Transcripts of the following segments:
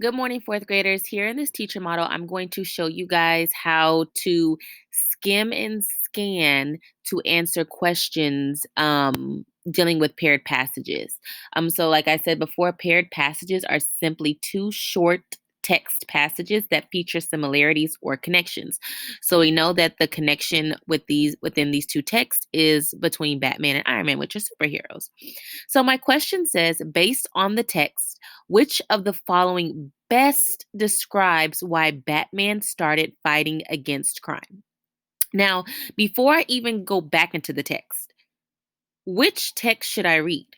Good morning, fourth graders. Here in this teacher model, I'm going to show you guys how to skim and scan to answer questions dealing with paired passages. So, like I said before, paired passages are simply two short text passages that feature similarities or connections. So we know that the connection with these within these two texts is between Batman and Iron Man, which are superheroes. So my question says, based on the text, which of the following best describes why Batman started fighting against crime? Now, before I even go back into the text, which text should I read?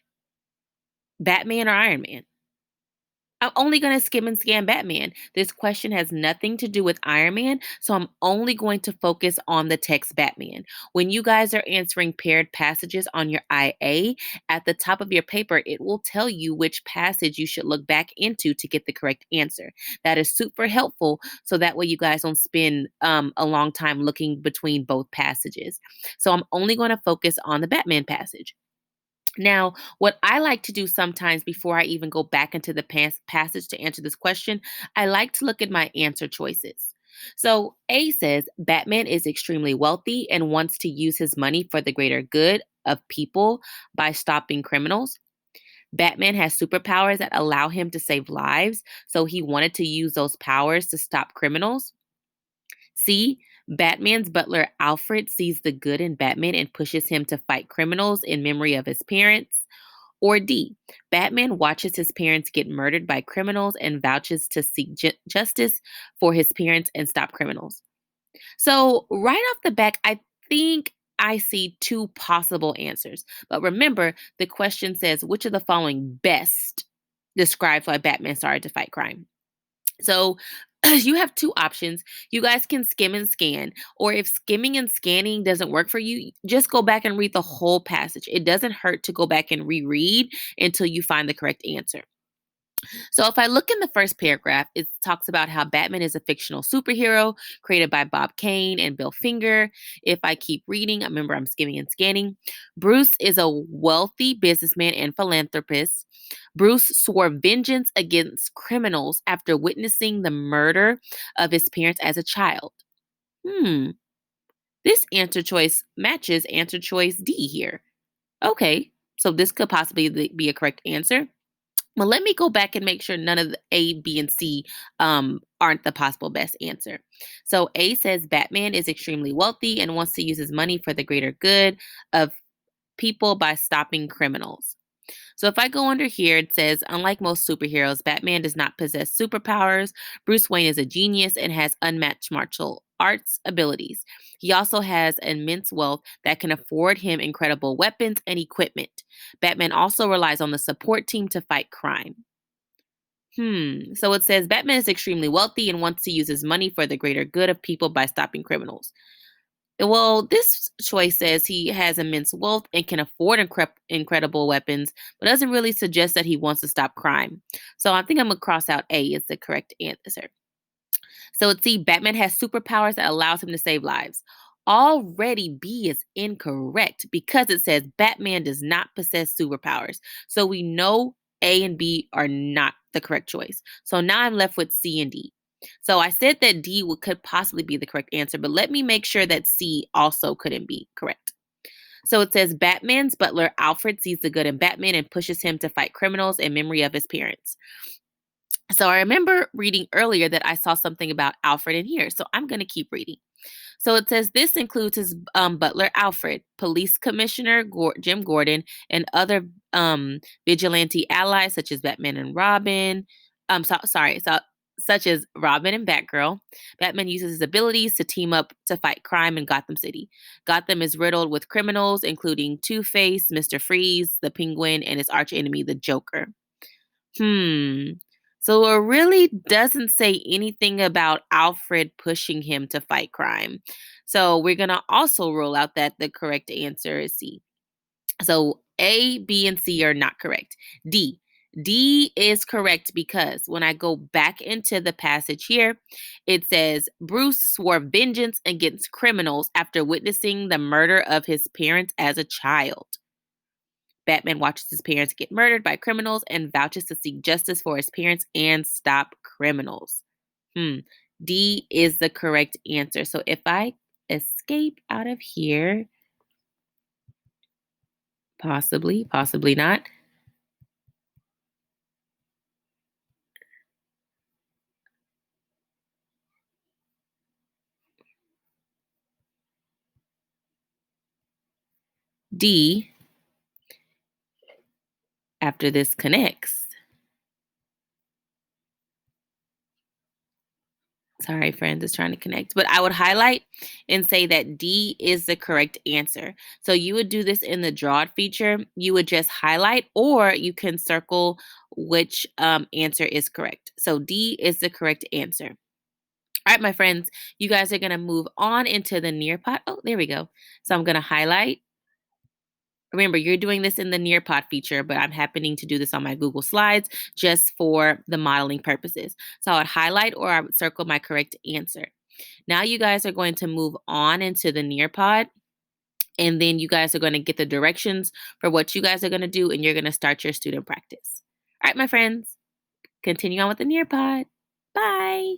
Batman or Iron Man? I'm only going to skim and scan Batman. This question has nothing to do with Iron Man, so I'm only going to focus on the text Batman. When you guys are answering paired passages on your IA, at the top of your paper, it will tell you which passage you should look back into to get the correct answer. That is super helpful, so that way you guys don't spend a long time looking between both passages. So I'm only going to focus on the Batman passage. Now, what I like to do sometimes before I even go back into the passage to answer this question, I like to look at my answer choices. So, A says Batman is extremely wealthy and wants to use his money for the greater good of people by stopping criminals. Batman has superpowers that allow him to save lives, so he wanted to use those powers to stop criminals. C. Batman's butler Alfred sees the good in Batman and pushes him to fight criminals in memory of his parents. Or D. Batman watches his parents get murdered by criminals and vouches to seek justice for his parents and stop criminals. So, right off the back, I think I see two possible answers. But remember, the question says which of the following best describes why Batman started to fight crime? So you have two options. You guys can skim and scan, or if skimming and scanning doesn't work for you, just go back and read the whole passage. It doesn't hurt to go back and reread until you find the correct answer. So if I look in the first paragraph, it talks about how Batman is a fictional superhero created by Bob Kane and Bill Finger. If I keep reading, I remember I'm skimming and scanning. Bruce is a wealthy businessman and philanthropist. Bruce swore vengeance against criminals after witnessing the murder of his parents as a child. Hmm, this answer choice matches answer choice D here. Okay, so this could possibly be a correct answer. Well, let me go back and make sure none of the A, B, and C aren't the possible best answer. So A says Batman is extremely wealthy and wants to use his money for the greater good of people by stopping criminals. So if I go under here, it says, unlike most superheroes, Batman does not possess superpowers. Bruce Wayne is a genius and has unmatched martial arts abilities. He also has immense wealth that can afford him incredible weapons and equipment. Batman also relies on the support team to fight crime. So it says Batman is extremely wealthy and wants to use his money for the greater good of people by stopping criminals. Well, this choice says he has immense wealth and can afford incredible weapons, but doesn't really suggest that he wants to stop crime. So I think I'm gonna cross out A is the correct answer. So let's see, Batman has superpowers that allows him to save lives. Already B is incorrect because it says Batman does not possess superpowers. So we know A and B are not the correct choice. So now I'm left with C and D. So I said that could possibly be the correct answer, but let me make sure that C also couldn't be correct. So it says Batman's butler Alfred sees the good in Batman and pushes him to fight criminals in memory of his parents. So I remember reading earlier that I saw something about Alfred in here. So I'm going to keep reading. So it says this includes his butler Alfred, police commissioner Jim Gordon, and other vigilante allies such as Batman and Robin. Such as Robin and Batgirl. Batman uses his abilities to team up to fight crime in Gotham City. Gotham is riddled with criminals, including Two Face, Mr. Freeze, the Penguin, and his archenemy, the Joker. Hmm. So it really doesn't say anything about Alfred pushing him to fight crime. So we're going to also rule out that the correct answer is C. So A, B, and C are not correct. D. D is correct because when I go back into the passage here, it says Bruce swore vengeance against criminals after witnessing the murder of his parents as a child. Batman watches his parents get murdered by criminals and vouches to seek justice for his parents and stop criminals. Hmm. D is the correct answer. So if I escape out of here, possibly, possibly not. D, after this connects. Sorry, friends, it's trying to connect. But I would highlight and say that D is the correct answer. So you would do this in the drawed feature. You would just highlight, or you can circle which answer is correct. So D is the correct answer. All right, my friends, you guys are going to move on into the Nearpod. Oh, there we go. So I'm going to highlight. Remember, you're doing this in the Nearpod feature, but I'm happening to do this on my Google Slides just for the modeling purposes. So I would highlight or I would circle my correct answer. Now you guys are going to move on into the Nearpod, and then you guys are going to get the directions for what you guys are going to do, and you're going to start your student practice. All right, my friends, continue on with the Nearpod. Bye.